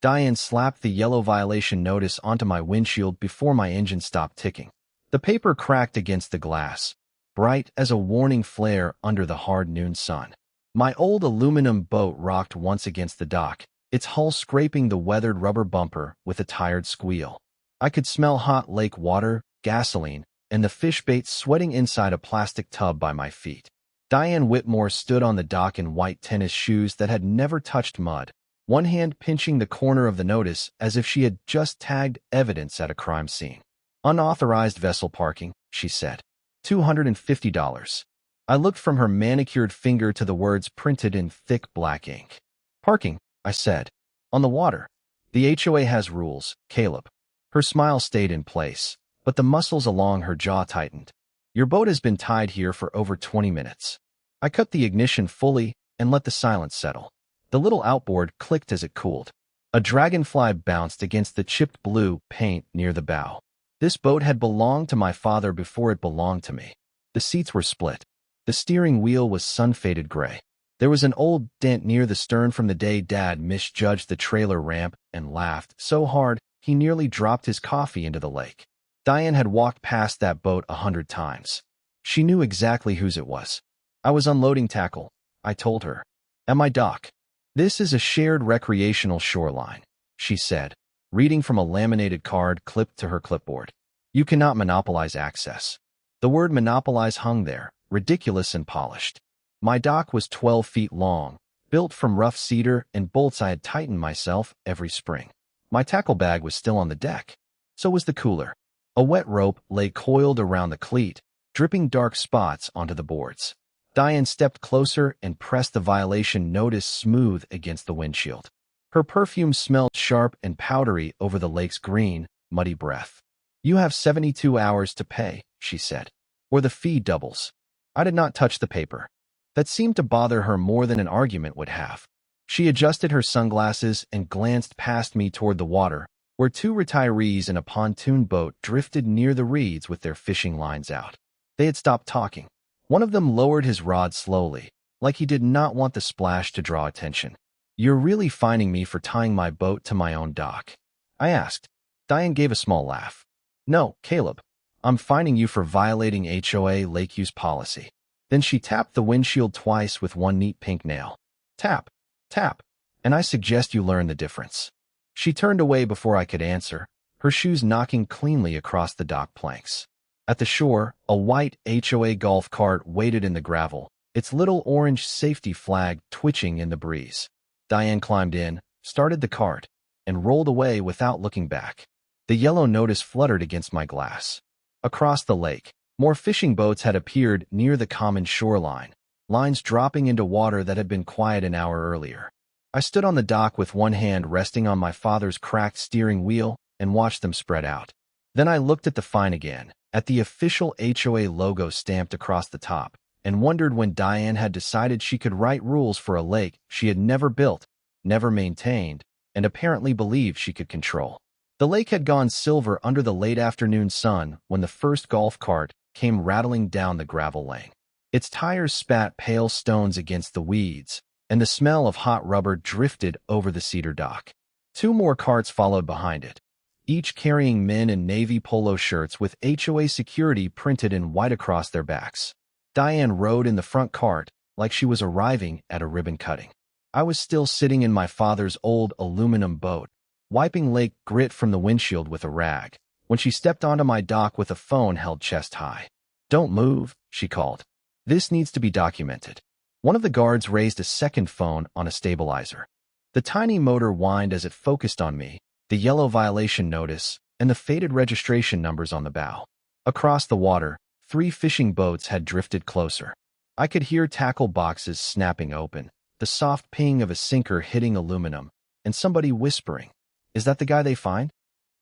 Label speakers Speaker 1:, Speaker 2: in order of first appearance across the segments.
Speaker 1: Diane slapped the yellow violation notice onto my windshield before my engine stopped ticking. The paper cracked against the glass, bright as a warning flare under the hard noon sun. My old aluminum boat rocked once against the dock, its hull scraping the weathered rubber bumper with a tired squeal. I could smell hot lake water, gasoline, and the fish bait sweating inside a plastic tub by my feet. Diane Whitmore stood on the dock in white tennis shoes that had never touched mud, one hand pinching the corner of the notice as if she had just tagged evidence at a crime scene. "Unauthorized vessel parking," she said. $250. I looked from her manicured finger to the words printed in thick black ink. "Parking," I said. "On the water. The HOA has rules, Caleb." Her smile stayed in place, but the muscles along her jaw tightened. "Your boat has been tied here for over 20 minutes. I cut the ignition fully and let the silence settle. The little outboard clicked as it cooled. A dragonfly bounced against the chipped blue paint near the bow. This boat had belonged to my father before it belonged to me. The seats were split. The steering wheel was sun-faded gray. There was an old dent near the stern from the day Dad misjudged the trailer ramp and laughed so hard he nearly dropped his coffee into the lake. Diane had walked past that boat 100 times. She knew exactly whose it was. "I was unloading tackle," I told her. "At my dock. This is a shared recreational shoreline," she said, reading from a laminated card clipped to her clipboard. "You cannot monopolize access." The word monopolize hung there, ridiculous and polished. My dock was 12 feet long, built from rough cedar and bolts I had tightened myself every spring. My tackle bag was still on the deck. So was the cooler. A wet rope lay coiled around the cleat, dripping dark spots onto the boards. Diane stepped closer and pressed the violation notice smooth against the windshield. Her perfume smelled sharp and powdery over the lake's green, muddy breath. "You have 72 hours to pay," she said, "or the fee doubles." I did not touch the paper. That seemed to bother her more than an argument would have. She adjusted her sunglasses and glanced past me toward the water, where two retirees in a pontoon boat drifted near the reeds with their fishing lines out. They had stopped talking. One of them lowered his rod slowly, like he did not want the splash to draw attention. "You're really fining me for tying my boat to my own dock?" I asked. Diane gave a small laugh. "No, Caleb. I'm fining you for violating HOA lake use policy." Then she tapped the windshield twice with one neat pink nail. "Tap, tap, and I suggest you learn the difference." She turned away before I could answer, her shoes knocking cleanly across the dock planks. At the shore, a white HOA golf cart waited in the gravel, its little orange safety flag twitching in the breeze. Diane climbed in, started the cart, and rolled away without looking back. The yellow notice fluttered against my glass. Across the lake, more fishing boats had appeared near the common shoreline, lines dropping into water that had been quiet an hour earlier. I stood on the dock with one hand resting on my father's cracked steering wheel and watched them spread out. Then I looked at the fine again, at the official HOA logo stamped across the top, and wondered when Diane had decided she could write rules for a lake she had never built, never maintained, and apparently believed she could control. The lake had gone silver under the late afternoon sun when the first golf cart came rattling down the gravel lane. Its tires spat pale stones against the weeds, and the smell of hot rubber drifted over the cedar dock. Two more carts followed behind it, each carrying men in navy polo shirts with HOA security printed in white across their backs. Diane rode in the front cart like she was arriving at a ribbon cutting. I was still sitting in my father's old aluminum boat, wiping lake grit from the windshield with a rag, when she stepped onto my dock with a phone held chest high. "Don't move," she called. "This needs to be documented." One of the guards raised a second phone on a stabilizer. The tiny motor whined as it focused on me, the yellow violation notice, and the faded registration numbers on the bow. Across the water, 3 fishing boats had drifted closer. I could hear tackle boxes snapping open, the soft ping of a sinker hitting aluminum, and somebody whispering, "Is that the guy they fined?"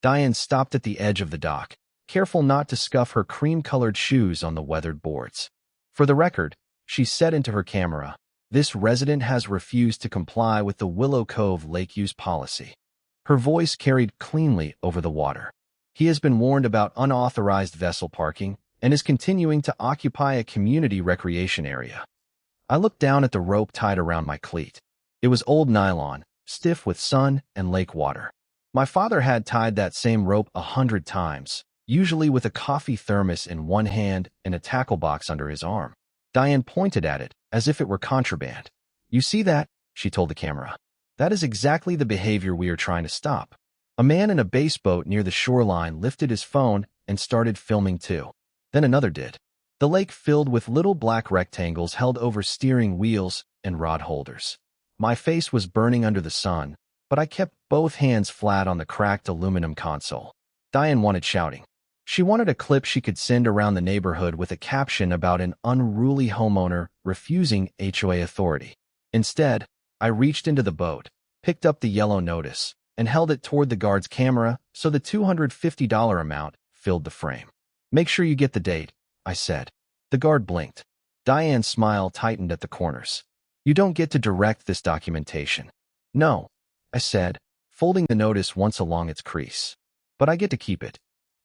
Speaker 1: Diane stopped at the edge of the dock, careful not to scuff her cream-colored shoes on the weathered boards. "For the record," she said into her camera, "this resident has refused to comply with the Willow Cove lake use policy." Her voice carried cleanly over the water. "He has been warned about unauthorized vessel parking and is continuing to occupy a community recreation area." I looked down at the rope tied around my cleat. It was old nylon, stiff with sun and lake water. My father had tied that same rope 100 times, usually with a coffee thermos in one hand and a tackle box under his arm. Diane pointed at it, as if it were contraband. "You see that?" she told the camera. "That is exactly the behavior we are trying to stop." A man in a bass boat near the shoreline lifted his phone and started filming too. Then another did. The lake filled with little black rectangles held over steering wheels and rod holders. My face was burning under the sun, but I kept both hands flat on the cracked aluminum console. Diane wanted shouting. She wanted a clip she could send around the neighborhood with a caption about an unruly homeowner refusing HOA authority. Instead, I reached into the boat, picked up the yellow notice, and held it toward the guard's camera so the $250 amount filled the frame. "Make sure you get the date," I said. The guard blinked. Diane's smile tightened at the corners. "You don't get to direct this documentation." "No," I said, folding the notice once along its crease. "But I get to keep it."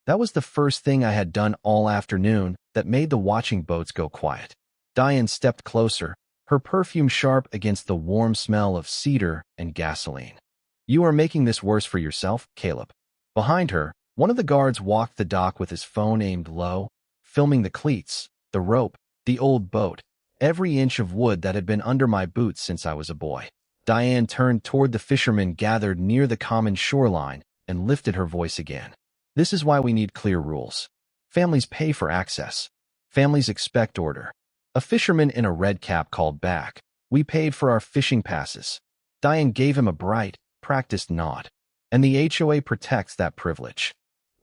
Speaker 1: That was the first thing I had done all afternoon that made the watching boats go quiet. Diane stepped closer, her perfume sharp against the warm smell of cedar and gasoline. "You are making this worse for yourself, Caleb." Behind her, one of the guards walked the dock with his phone aimed low, filming the cleats, the rope, the old boat, every inch of wood that had been under my boots since I was a boy. Diane turned toward the fishermen gathered near the common shoreline and lifted her voice again. "This is why we need clear rules. Families pay for access. Families expect order." A fisherman in a red cap called back, "We paid for our fishing passes." Diane gave him a bright, practiced nod. "And the HOA protects that privilege."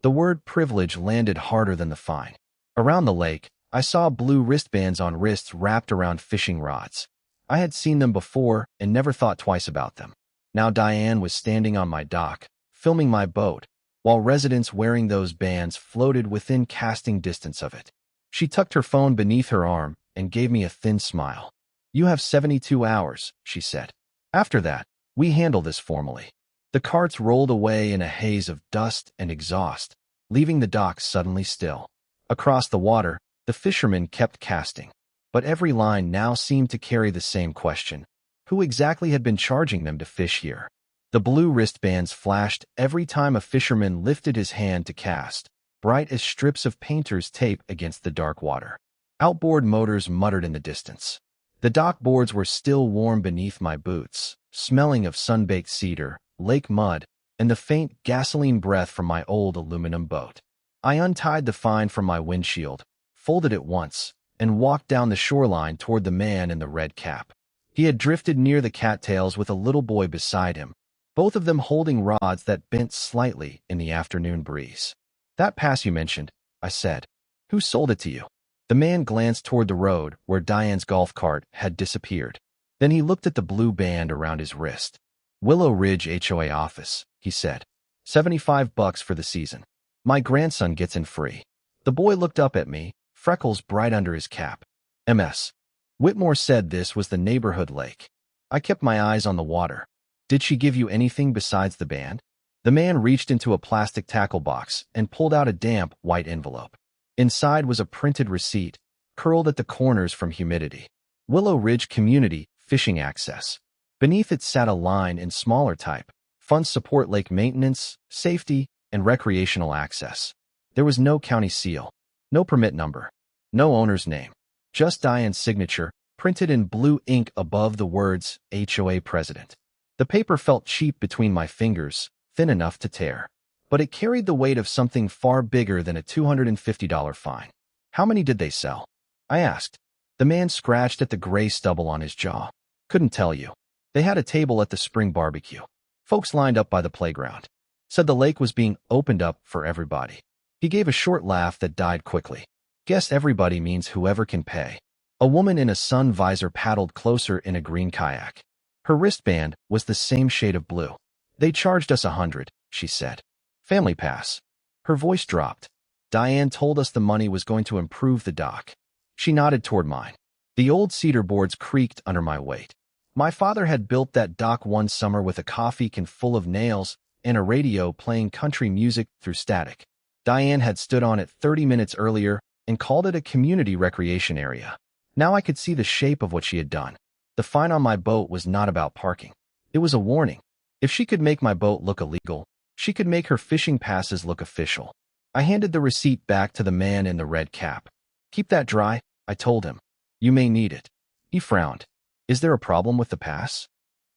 Speaker 1: The word privilege landed harder than the fine. Around the lake, I saw blue wristbands on wrists wrapped around fishing rods. I had seen them before and never thought twice about them. Now Diane was standing on my dock, filming my boat, while residents wearing those bands floated within casting distance of it. She tucked her phone beneath her arm and gave me a thin smile. "You have 72 hours, she said. "After that, we handle this formally." The carts rolled away in a haze of dust and exhaust, leaving the dock suddenly still. Across the water, the fishermen kept casting, but every line now seemed to carry the same question: who exactly had been charging them to fish here? The blue wristbands flashed every time a fisherman lifted his hand to cast, bright as strips of painter's tape against the dark water. Outboard motors muttered in the distance. The dock boards were still warm beneath my boots, smelling of sun-baked cedar, lake mud, and the faint gasoline breath from my old aluminum boat. I untied the fine from my windshield, folded it once, and walked down the shoreline toward the man in the red cap. He had drifted near the cattails with a little boy beside him, both of them holding rods that bent slightly in the afternoon breeze. "That pass you mentioned," I said. "Who sold it to you?" The man glanced toward the road where Diane's golf cart had disappeared. Then he looked at the blue band around his wrist. "Willow Ridge HOA office," he said. $75 for the season. My grandson gets in free." The boy looked up at me, freckles bright under his cap. "Ms. Whitmore said this was the neighborhood lake." I kept my eyes on the water. "Did she give you anything besides the band?" The man reached into a plastic tackle box and pulled out a damp, white envelope. Inside was a printed receipt, curled at the corners from humidity. "Willow Ridge Community Fishing Access." Beneath it sat a line in smaller type: "Funds support lake maintenance, safety, and recreational access." There was no county seal, no permit number, no owner's name, just Diane's signature, printed in blue ink above the words HOA President. The paper felt cheap between my fingers, thin enough to tear. But it carried the weight of something far bigger than a $250 fine. "How many did they sell?" I asked. The man scratched at the gray stubble on his jaw. "Couldn't tell you. They had a table at the spring barbecue. Folks lined up by the playground. Said the lake was being opened up for everybody." He gave a short laugh that died quickly. "Guess everybody means whoever can pay." A woman in a sun visor paddled closer in a green kayak. Her wristband was the same shade of blue. "They charged us 100, she said. "Family pass." Her voice dropped. "Diane told us the money was going to improve the dock." She nodded toward mine. The old cedar boards creaked under my weight. My father had built that dock one summer with a coffee can full of nails and a radio playing country music through static. Diane had stood on it 30 minutes earlier and called it a community recreation area. Now I could see the shape of what she had done. The fine on my boat was not about parking. It was a warning. If she could make my boat look illegal, she could make her fishing passes look official. I handed the receipt back to the man in the red cap. Keep that dry, I told him. You may need it. He frowned. Is there a problem with the pass?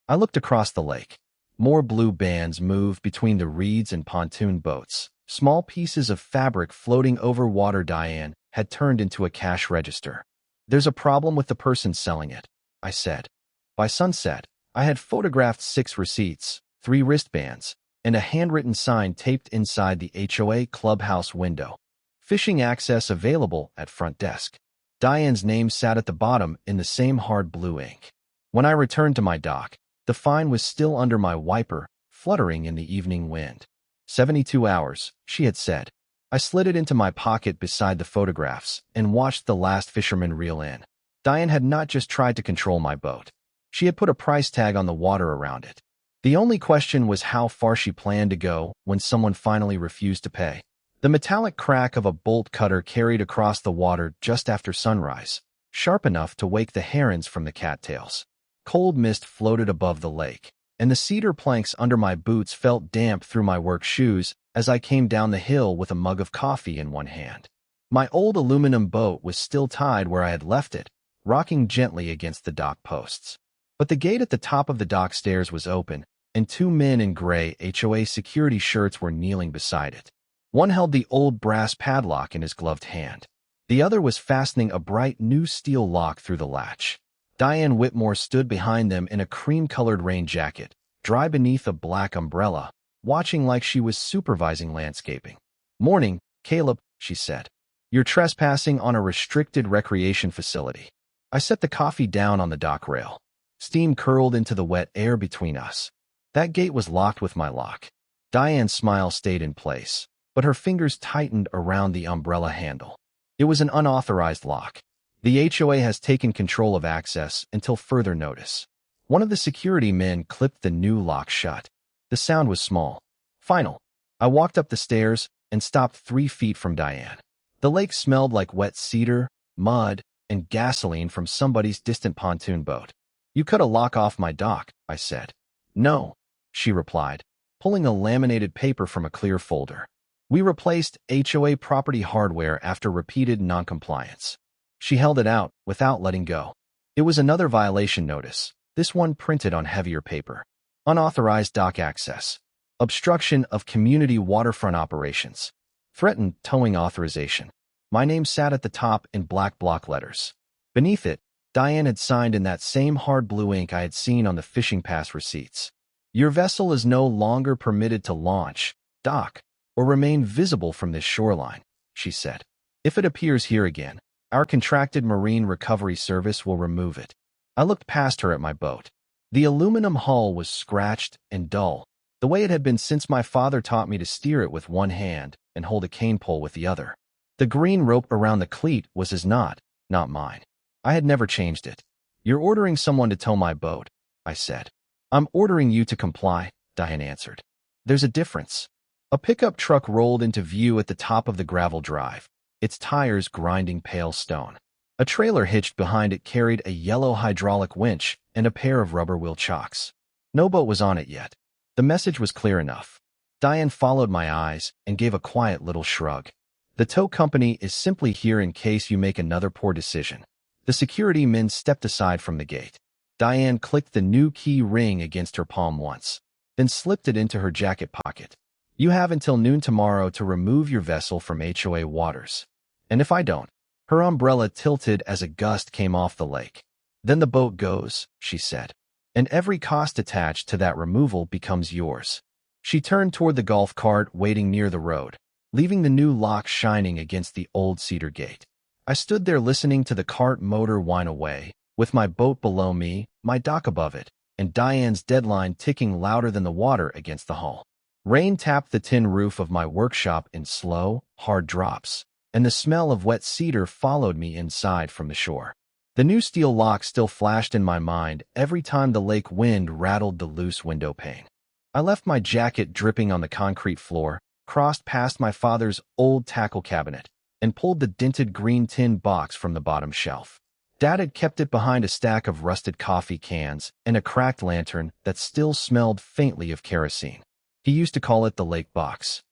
Speaker 1: I looked across the lake. More blue bands moved between the reeds and pontoon boats. Small pieces of fabric floating over water. Diane had turned into a cash register. There's a problem with the person selling it, I said. By sunset, I had photographed 6 receipts, 3 wristbands, and a handwritten sign taped inside the HOA clubhouse window. Fishing access available at front desk. Diane's name sat at the bottom in the same hard blue ink. When I returned to my dock, the fine was still under my wiper, fluttering in the evening wind. 72 hours, she had said. I slid it into my pocket beside the photographs and watched the last fisherman reel in. Diane had not just tried to control my boat. She had put a price tag on the water around it. The only question was how far she planned to go when someone finally refused to pay. The metallic crack of a bolt cutter carried across the water just after sunrise, sharp enough to wake the herons from the cattails. Cold mist floated above the lake, and the cedar planks under my boots felt damp through my work shoes as I came down the hill with a mug of coffee in one hand. My old aluminum boat was still tied where I had left it, rocking gently against the dock posts. But the gate at the top of the dock stairs was open, and 2 men in gray HOA security shirts were kneeling beside it. One held the old brass padlock in his gloved hand. The other was fastening a bright new steel lock through the latch. Diane Whitmore stood behind them in a cream-colored rain jacket, dry beneath a black umbrella, watching like she was supervising landscaping. "Morning, Caleb," she said. "You're trespassing on a restricted recreation facility." I set the coffee down on the dock rail. Steam curled into the wet air between us. That gate was locked with my lock. Diane's smile stayed in place, but her fingers tightened around the umbrella handle. It was an unauthorized lock. The HOA has taken control of access until further notice. One of the security men clipped the new lock shut. The sound was small. Final. I walked up the stairs and stopped 3 feet from Diane. The lake smelled like wet cedar, mud, and gasoline from somebody's distant pontoon boat. "You cut a lock off my dock," I said. "No," she replied, pulling a laminated paper from a clear folder. "We replaced HOA property hardware after repeated noncompliance." She held it out without letting go. It was another violation notice, this one printed on heavier paper. Unauthorized dock access. Obstruction of community waterfront operations. Threatened towing authorization. My name sat at the top in black block letters. Beneath it, Diane had signed in that same hard blue ink I had seen on the fishing pass receipts. "Your vessel is no longer permitted to launch, dock, or remain visible from this shoreline," she said. "If it appears here again, our contracted marine recovery service will remove it." I looked past her at my boat. The aluminum hull was scratched and dull, the way it had been since my father taught me to steer it with one hand and hold a cane pole with the other. The green rope around the cleat was his not mine. I had never changed it. "You're ordering someone to tow my boat," I said. "I'm ordering you to comply," Diane answered. "There's a difference." A pickup truck rolled into view at the top of the gravel drive, its tires grinding pale stone. A trailer hitched behind it carried a yellow hydraulic winch and a pair of rubber wheel chocks. No boat was on it yet. The message was clear enough. Diane followed my eyes and gave a quiet little shrug. "The tow company is simply here in case you make another poor decision." The security men stepped aside from the gate. Diane clicked the new key ring against her palm once, then slipped it into her jacket pocket. "You have until noon tomorrow to remove your vessel from HOA waters. And if I don't," her umbrella tilted as a gust came off the lake. "Then the boat goes," she said. "And every cost attached to that removal becomes yours." She turned toward the golf cart waiting near the road, leaving the new lock shining against the old cedar gate. I stood there listening to the cart motor whine away, with my boat below me, my dock above it, and Diane's deadline ticking louder than the water against the hull. Rain tapped the tin roof of my workshop in slow, hard drops, and the smell of wet cedar followed me inside from the shore. The new steel lock still flashed in my mind every time the lake wind rattled the loose window pane. I left my jacket dripping on the concrete floor, crossed past my father's old tackle cabinet, and pulled the dented green tin box from the bottom shelf. Dad had kept it behind a stack of rusted coffee cans and a cracked lantern that still smelled faintly of kerosene. He used to call it the lake box.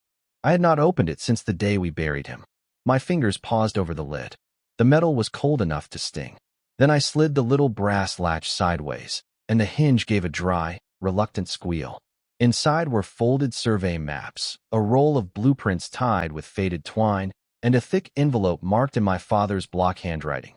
Speaker 1: I had not opened it since the day we buried him. My fingers paused over the lid. The metal was cold enough to sting. Then I slid the little brass latch sideways, and the hinge gave a dry, reluctant squeal. Inside were folded survey maps, a roll of blueprints tied with faded twine, and a thick envelope marked in my father's block handwriting.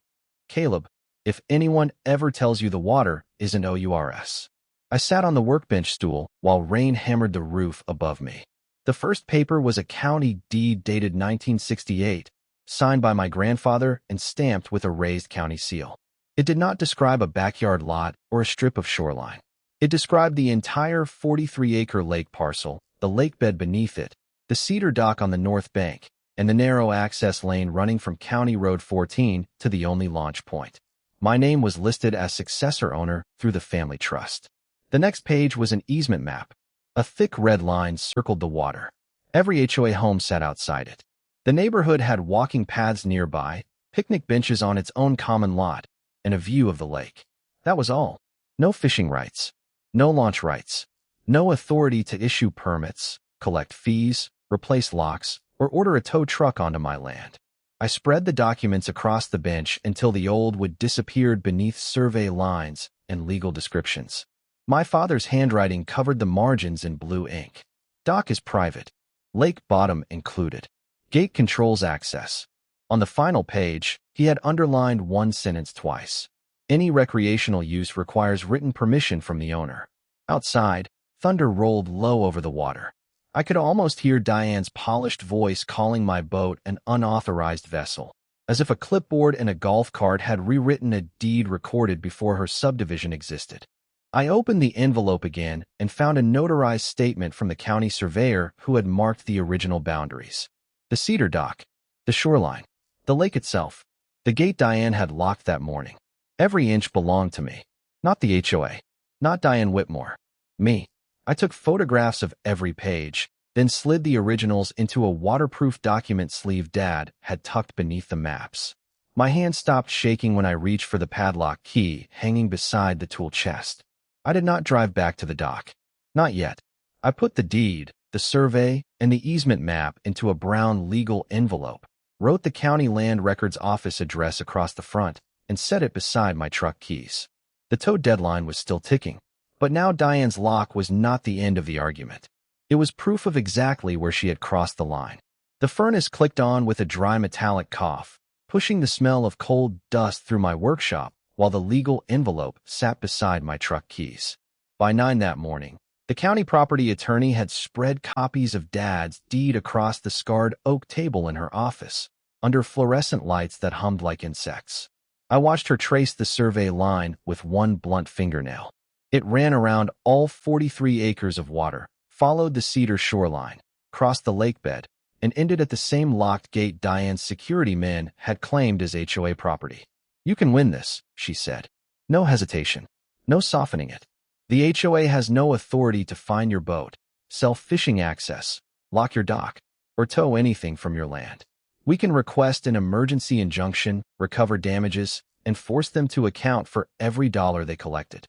Speaker 1: Caleb, if anyone ever tells you the water isn't OURS. I sat on the workbench stool while rain hammered the roof above me. The first paper was a county deed dated 1968, signed by my grandfather and stamped with a raised county seal. It did not describe a backyard lot or a strip of shoreline. It described the entire 43-acre lake parcel, the lake bed beneath it, the cedar dock on the north bank, and the narrow access lane running from County Road 14 to the only launch point. My name was listed as successor owner through the family trust. The next page was an easement map. A thick red line circled the water. Every HOA home sat outside it. The neighborhood had walking paths nearby, picnic benches on its own common lot, and a view of the lake. That was all. No fishing rights. No launch rights. No authority to issue permits, collect fees, replace locks, or order a tow truck onto my land. I spread the documents across the bench until the old wood disappeared beneath survey lines and legal descriptions. My father's handwriting covered the margins in blue ink. Dock is private. Lake bottom included. Gate controls access. On the final page, he had underlined one sentence twice. Any recreational use requires written permission from the owner. Outside, thunder rolled low over the water. I could almost hear Diane's polished voice calling my boat an unauthorized vessel, as if a clipboard and a golf cart had rewritten a deed recorded before her subdivision existed. I opened the envelope again and found a notarized statement from the county surveyor who had marked the original boundaries. The cedar dock, the shoreline, the lake itself, the gate Diane had locked that morning. Every inch belonged to me. Not the HOA. Not Diane Whitmore. Me. I took photographs of every page, then slid the originals into a waterproof document sleeve Dad had tucked beneath the maps. My hand stopped shaking when I reached for the padlock key hanging beside the tool chest. I did not drive back to the dock. Not yet. I put the deed, the survey, and the easement map into a brown legal envelope, wrote the county land records office address across the front, and set it beside my truck keys. The tow deadline was still ticking. But now Diane's lock was not the end of the argument. It was proof of exactly where she had crossed the line. The furnace clicked on with a dry metallic cough, pushing the smell of cold dust through my workshop while the legal envelope sat beside my truck keys. By 9 that morning, the county property attorney had spread copies of Dad's deed across the scarred oak table in her office, under fluorescent lights that hummed like insects. I watched her trace the survey line with one blunt fingernail. It ran around all 43 acres of water, followed the cedar shoreline, crossed the lake bed, and ended at the same locked gate Diane's security men had claimed as HOA property. You can win this, she said. No hesitation. No softening it. The HOA has no authority to fine your boat, sell fishing access, lock your dock, or tow anything from your land. We can request an emergency injunction, recover damages, and force them to account for every dollar they collected.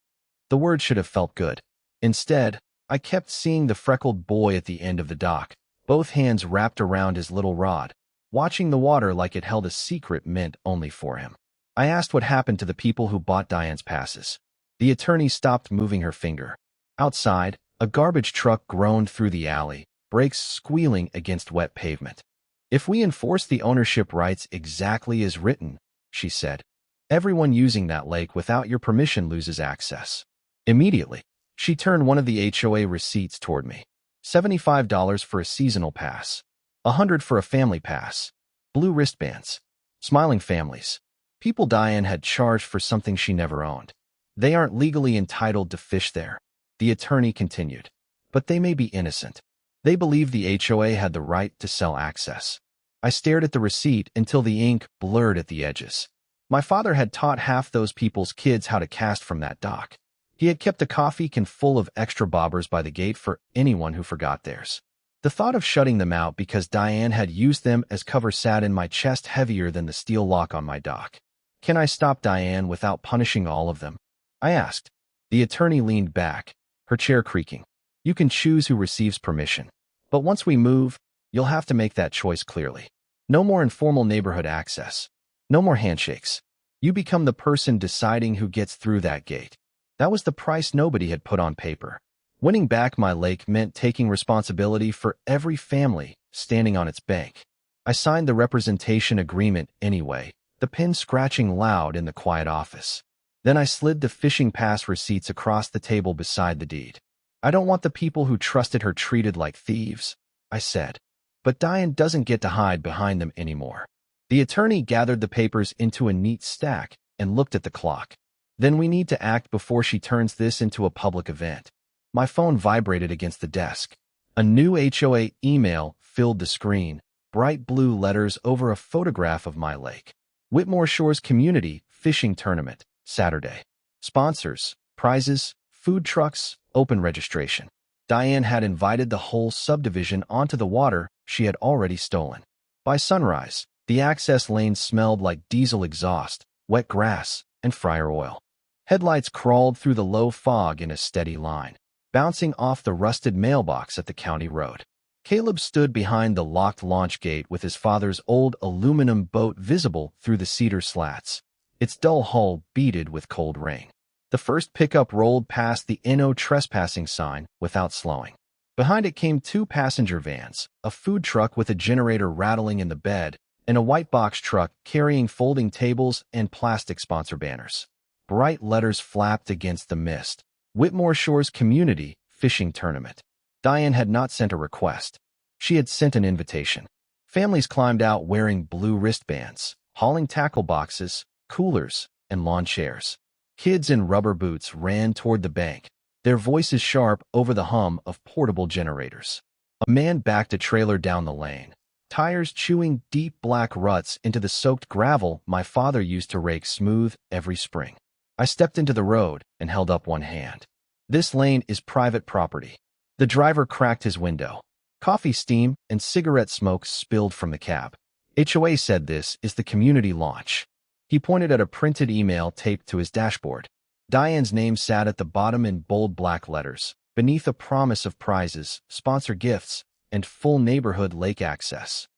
Speaker 1: The word should have felt good. Instead, I kept seeing the freckled boy at the end of the dock, both hands wrapped around his little rod, watching the water like it held a secret meant only for him. I asked what happened to the people who bought Diane's passes. The attorney stopped moving her finger. Outside, a garbage truck groaned through the alley, brakes squealing against wet pavement. If we enforce the ownership rights exactly as written, she said, everyone using that lake without your permission loses access. Immediately, she turned one of the HOA receipts toward me. $75 for a seasonal pass. $100 for a family pass. Blue wristbands. Smiling families. People Diane had charged for something she never owned. They aren't legally entitled to fish there, the attorney continued. But they may be innocent. They believe the HOA had the right to sell access. I stared at the receipt until the ink blurred at the edges. My father had taught half those people's kids how to cast from that dock. He had kept a coffee can full of extra bobbers by the gate for anyone who forgot theirs. The thought of shutting them out because Diane had used them as cover sat in my chest heavier than the steel lock on my dock. Can I stop Diane without punishing all of them? I asked. The attorney leaned back, her chair creaking. You can choose who receives permission. But once we move, you'll have to make that choice clearly. No more informal neighborhood access. No more handshakes. You become the person deciding who gets through that gate. That was the price nobody had put on paper. Winning back my lake meant taking responsibility for every family standing on its bank. I signed the representation agreement anyway, the pen scratching loud in the quiet office. Then I slid the fishing pass receipts across the table beside the deed. I don't want the people who trusted her treated like thieves, I said. But Diane doesn't get to hide behind them anymore. The attorney gathered the papers into a neat stack and looked at the clock. Then we need to act before she turns this into a public event. My phone vibrated against the desk. A new HOA email filled the screen, bright blue letters over a photograph of my lake. Whitmore Shores Community Fishing Tournament, Saturday. Sponsors, prizes, food trucks, open registration. Diane had invited the whole subdivision onto the water she had already stolen. By sunrise, the access lanes smelled like diesel exhaust, wet grass, and fryer oil. Headlights crawled through the low fog in a steady line, bouncing off the rusted mailbox at the county road. Caleb stood behind the locked launch gate with his father's old aluminum boat visible through the cedar slats, its dull hull beaded with cold rain. The first pickup rolled past the "No trespassing" sign without slowing. Behind it came two passenger vans, a food truck with a generator rattling in the bed, and a white box truck carrying folding tables and plastic sponsor banners. Bright letters flapped against the mist. Whitmore Shores Community Fishing Tournament. Diane had not sent a request. She had sent an invitation. Families climbed out wearing blue wristbands, hauling tackle boxes, coolers, and lawn chairs. Kids in rubber boots ran toward the bank, their voices sharp over the hum of portable generators. A man backed a trailer down the lane, tires chewing deep black ruts into the soaked gravel my father used to rake smooth every spring. I stepped into the road and held up one hand. This lane is private property. The driver cracked his window. Coffee steam and cigarette smoke spilled from the cab. HOA said this is the community launch. He pointed at a printed email taped to his dashboard. Diane's name sat at the bottom in bold black letters, beneath a promise of prizes, sponsor gifts, and full neighborhood lake access.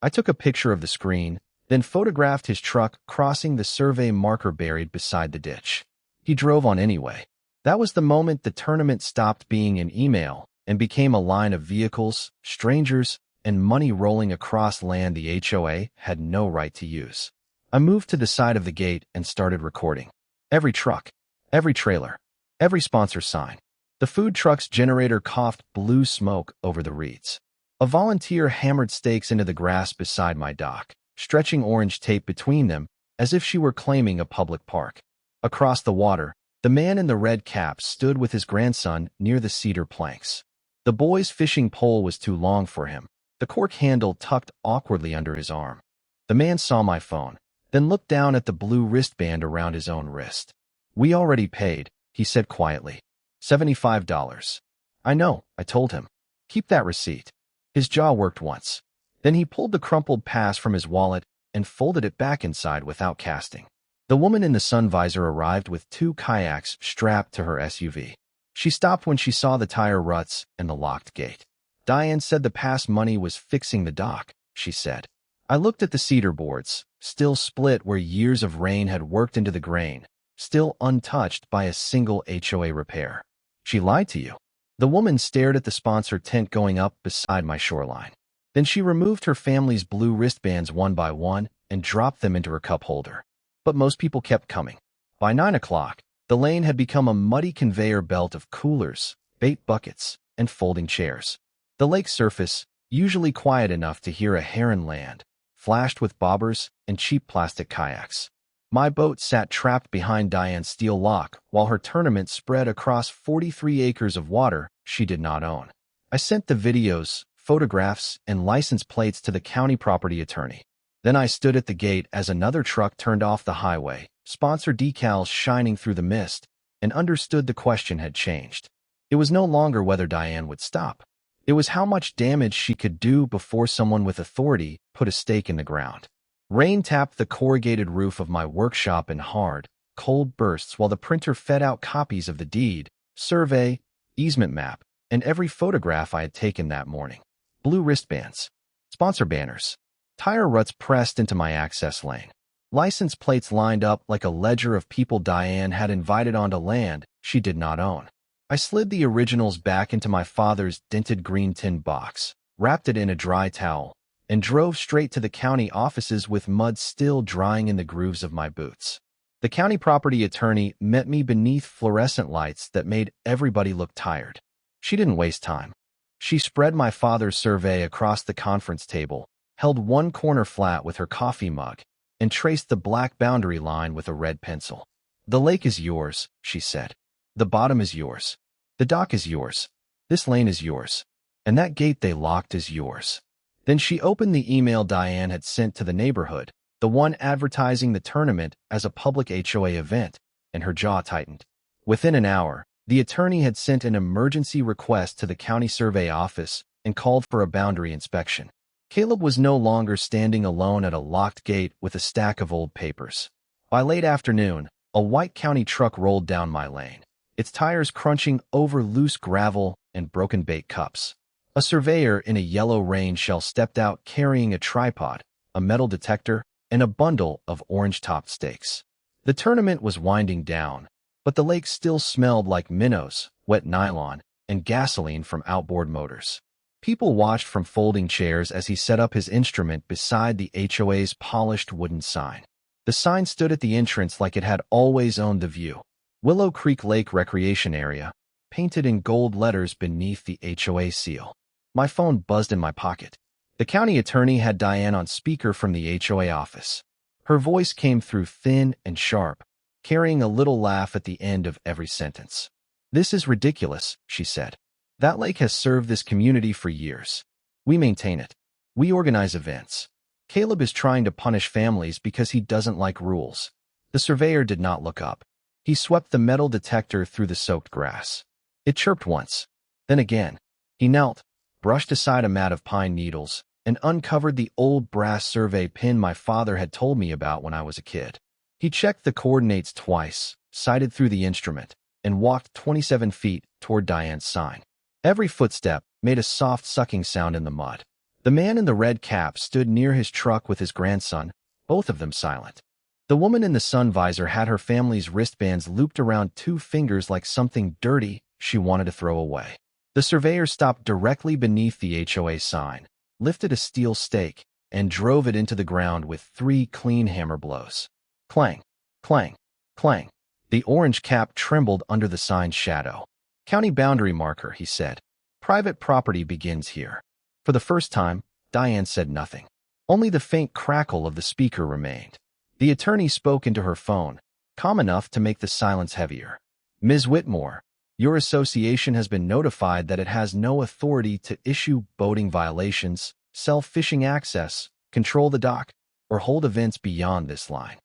Speaker 1: I took a picture of the screen, then photographed his truck crossing the survey marker buried beside the ditch. He drove on anyway. That was the moment the tournament stopped being an email and became a line of vehicles, strangers, and money rolling across land the HOA had no right to use. I moved to the side of the gate and started recording. Every truck, every trailer, every sponsor sign. The food truck's generator coughed blue smoke over the reeds. A volunteer hammered stakes into the grass beside my dock, stretching orange tape between them as if she were claiming a public park. Across the water, the man in the red cap stood with his grandson near the cedar planks. The boy's fishing pole was too long for him, the cork handle tucked awkwardly under his arm. The man saw my phone, then looked down at the blue wristband around his own wrist. We already paid, he said quietly. $75. I know, I told him. Keep that receipt. His jaw worked once. Then he pulled the crumpled pass from his wallet and folded it back inside without casting. The woman in the sun visor arrived with two kayaks strapped to her SUV. She stopped when she saw the tire ruts and the locked gate. Diane said the pass money was fixing the dock, she said. I looked at the cedar boards, still split where years of rain had worked into the grain, still untouched by a single HOA repair. She lied to you. The woman stared at the sponsor tent going up beside my shoreline. Then she removed her family's blue wristbands one by one and dropped them into her cup holder. But most people kept coming. By 9 o'clock, the lane had become a muddy conveyor belt of coolers, bait buckets, and folding chairs. The lake surface, usually quiet enough to hear a heron land, flashed with bobbers and cheap plastic kayaks. My boat sat trapped behind Diane's steel lock while her tournament spread across 43 acres of water she did not own. I sent the videos, photographs, and license plates to the county property attorney. Then I stood at the gate as another truck turned off the highway, sponsor decals shining through the mist, and understood the question had changed. It was no longer whether Diane would stop. It was how much damage she could do before someone with authority put a stake in the ground. Rain tapped the corrugated roof of my workshop in hard, cold bursts while the printer fed out copies of the deed, survey, easement map, and every photograph I had taken that morning. Blue wristbands, sponsor banners, tire ruts pressed into my access lane, license plates lined up like a ledger of people Diane had invited onto land she did not own. I slid the originals back into my father's dented green tin box, wrapped it in a dry towel, and drove straight to the county offices with mud still drying in the grooves of my boots. The county property attorney met me beneath fluorescent lights that made everybody look tired. She didn't waste time. She spread my father's survey across the conference table, held one corner flat with her coffee mug, and traced the black boundary line with a red pencil. "The lake is yours," she said. "The bottom is yours. The dock is yours. This lane is yours. And that gate they locked is yours." Then she opened the email Diane had sent to the neighborhood, the one advertising the tournament as a public HOA event, and her jaw tightened. Within an hour, the attorney had sent an emergency request to the county survey office and called for a boundary inspection. Caleb was no longer standing alone at a locked gate with a stack of old papers. By late afternoon, a white county truck rolled down my lane, its tires crunching over loose gravel and broken bait cups. A surveyor in a yellow rain shell stepped out carrying a tripod, a metal detector, and a bundle of orange-topped stakes. The tournament was winding down, but the lake still smelled like minnows, wet nylon, and gasoline from outboard motors. People watched from folding chairs as he set up his instrument beside the HOA's polished wooden sign. The sign stood at the entrance like it had always owned the view. Willow Creek Lake Recreation Area, painted in gold letters beneath the HOA seal. My phone buzzed in my pocket. The county attorney had Diane on speaker from the HOA office. Her voice came through thin and sharp, carrying a little laugh at the end of every sentence. "This is ridiculous," she said. "That lake has served this community for years. We maintain it. We organize events. Caleb is trying to punish families because he doesn't like rules." The surveyor did not look up. He swept the metal detector through the soaked grass. It chirped once. Then again. He knelt, brushed aside a mat of pine needles, and uncovered the old brass survey pin my father had told me about when I was a kid. He checked the coordinates twice, sighted through the instrument, and walked 27 feet toward Diane's sign. Every footstep made a soft sucking sound in the mud. The man in the red cap stood near his truck with his grandson, both of them silent. The woman in the sun visor had her family's wristbands looped around 2 fingers like something dirty she wanted to throw away. The surveyor stopped directly beneath the HOA sign, lifted a steel stake, and drove it into the ground with 3 clean hammer blows. Clang, clang, clang. The orange cap trembled under the sign's shadow. "County boundary marker," he said. "Private property begins here." For the first time, Diane said nothing. Only the faint crackle of the speaker remained. The attorney spoke into her phone, calm enough to make the silence heavier. "Ms. Whitmore, your association has been notified that it has no authority to issue boating violations, sell fishing access, control the dock, or hold events beyond this line."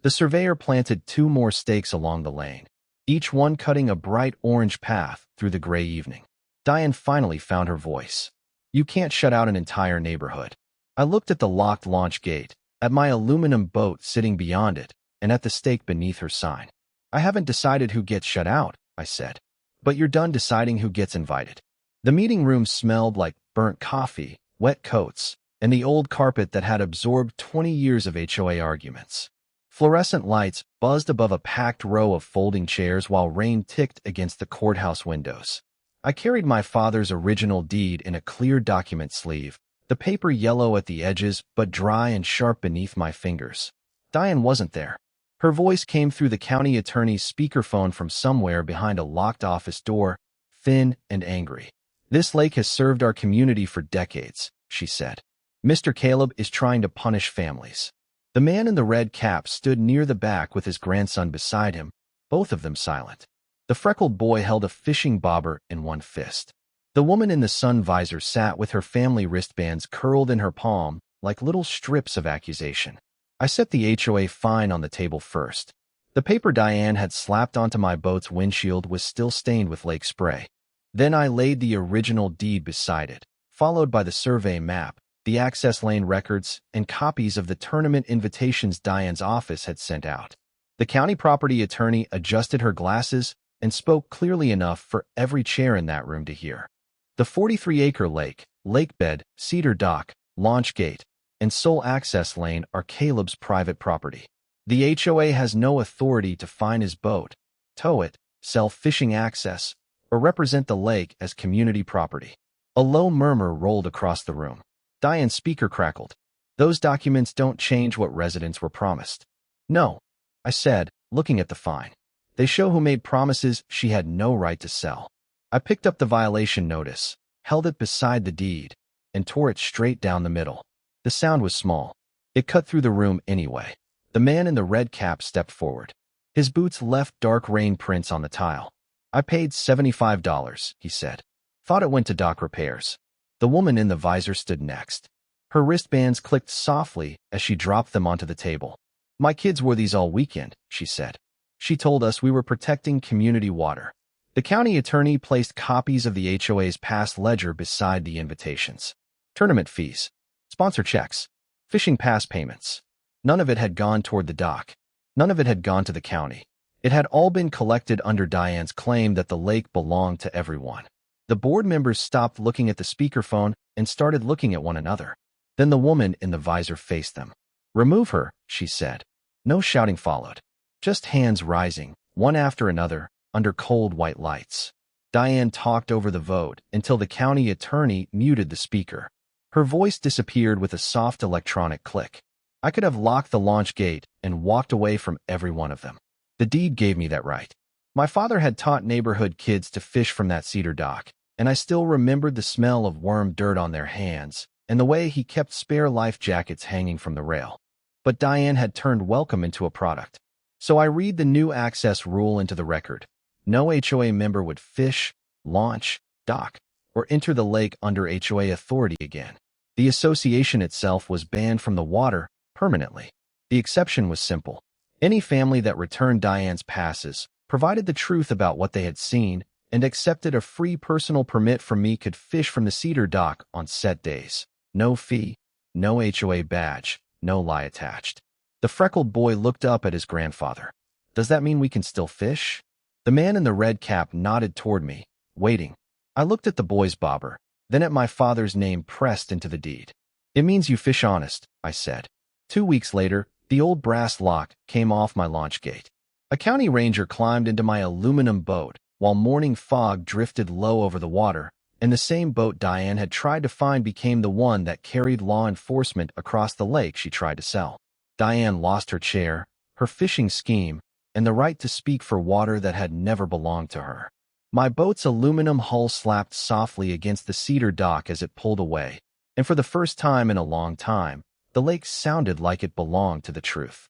Speaker 1: The surveyor planted 2 more stakes along the lane, each one cutting a bright orange path through the gray evening. Diane finally found her voice. "You can't shut out an entire neighborhood." I looked at the locked launch gate, at my aluminum boat sitting beyond it, and at the stake beneath her sign. "I haven't decided who gets shut out," I said. "But you're done deciding who gets invited." The meeting room smelled like burnt coffee, wet coats, and the old carpet that had absorbed 20 years of HOA arguments. Fluorescent lights buzzed above a packed row of folding chairs while rain ticked against the courthouse windows. I carried my father's original deed in a clear document sleeve, the paper yellow at the edges but dry and sharp beneath my fingers. Diane wasn't there. Her voice came through the county attorney's speakerphone from somewhere behind a locked office door, thin and angry. "This lake has served our community for decades," she said. "Mr. Caleb is trying to punish families." The man in the red cap stood near the back with his grandson beside him, both of them silent. The freckled boy held a fishing bobber in one fist. The woman in the sun visor sat with her family wristbands curled in her palm like little strips of accusation. I set the HOA fine on the table first. The paper Diane had slapped onto my boat's windshield was still stained with lake spray. Then I laid the original deed beside it, followed by the survey map, the access lane records, and copies of the tournament invitations Diane's office had sent out. The county property attorney adjusted her glasses and spoke clearly enough for every chair in that room to hear. The 43-acre lake, lakebed, cedar dock, launch gate, and sole access lane are Caleb's private property. The HOA has no authority to fine his boat, tow it, sell fishing access, or represent the lake as community property. A low murmur rolled across the room. Diane's speaker crackled. Those documents don't change what residents were promised. No, I said, looking at the fine. They show who made promises she had no right to sell. I picked up the violation notice, held it beside the deed, and tore it straight down the middle. The sound was small. It cut through the room anyway. The man in the red cap stepped forward. His boots left dark rain prints on the tile. I paid $75, he said. Thought it went to dock repairs. The woman in the visor stood next. Her wristbands clicked softly as she dropped them onto the table. My kids wore these all weekend, she said. She told us we were protecting community water. The county attorney placed copies of the HOA's past ledger beside the invitations. Tournament fees, sponsor checks, fishing pass payments. None of it had gone toward the dock. None of it had gone to the county. It had all been collected under Diane's claim that the lake belonged to everyone. The board members stopped looking at the speakerphone and started looking at one another. Then the woman in the visor faced them. "Remove her," she said. No shouting followed. Just hands rising, one after another, under cold white lights. Diane talked over the vote until the county attorney muted the speaker. Her voice disappeared with a soft electronic click. I could have locked the launch gate and walked away from every one of them. The deed gave me that right. My father had taught neighborhood kids to fish from that cedar dock, and I still remembered the smell of worm dirt on their hands and the way he kept spare life jackets hanging from the rail. But Diane had turned welcome into a product. So I read the new access rule into the record. No HOA member would fish, launch, dock, or enter the lake under HOA authority again. The association itself was banned from the water permanently. The exception was simple. Any family that returned Diane's passes, provided the truth about what they had seen, and accepted a free personal permit from me could fish from the cedar dock on set days. No fee, no HOA badge, no lie attached. The freckled boy looked up at his grandfather. "Does that mean we can still fish?" The man in the red cap nodded toward me, waiting. I looked at the boy's bobber, then at my father's name pressed into the deed. "It means you fish honest," I said. 2 weeks later, the old brass lock came off my launch gate. A county ranger climbed into my aluminum boat while morning fog drifted low over the water, and the same boat Diane had tried to find became the one that carried law enforcement across the lake she tried to sell. Diane lost her chair, her fishing scheme, and the right to speak for water that had never belonged to her. My boat's aluminum hull slapped softly against the cedar dock as it pulled away, and for the first time in a long time, the lake sounded like it belonged to the truth.